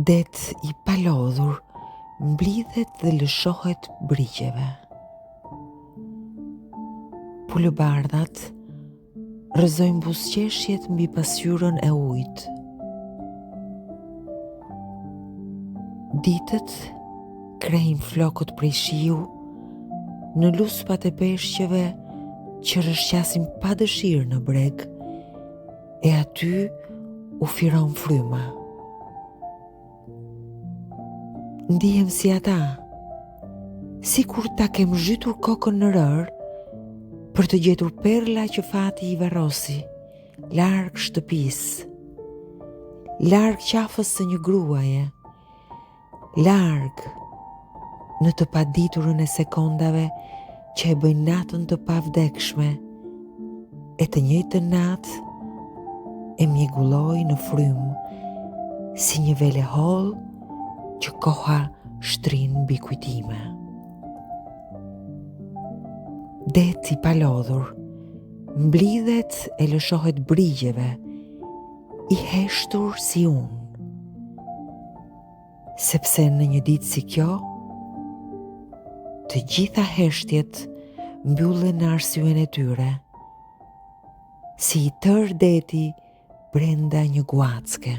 Det i palodhur mblidhet dhe lëshohet brigjeve. Pulëbardhat rrëzojnë buzëqeshjet mbi pasqyrën e ujit. Ditët krejnë flokët prej shiu në luspat e peshqeve që rrëshqasin pa dëshirë në breg, e aty u firon fryma. Ndihem si ata, si kur ta kem zhytur kokën në rër për të gjetur perla që fati i varrosi, larg shtëpisë, larg qafës së një gruaje, larg në të paditurën e sekondave që e bëjnë natën të pavdekshme, e të njëjtën natë e mjegulloj në frymë si një vele holl që koha shtrin mbi kujtime. Det i palodhur mblidhet e lëshohet brigjeve, i heshtur si unë. Sepse në një ditë si kjo, të gjitha heshtjet mbyllen në arsyen e tyre, si i tërë deti brenda një guacke.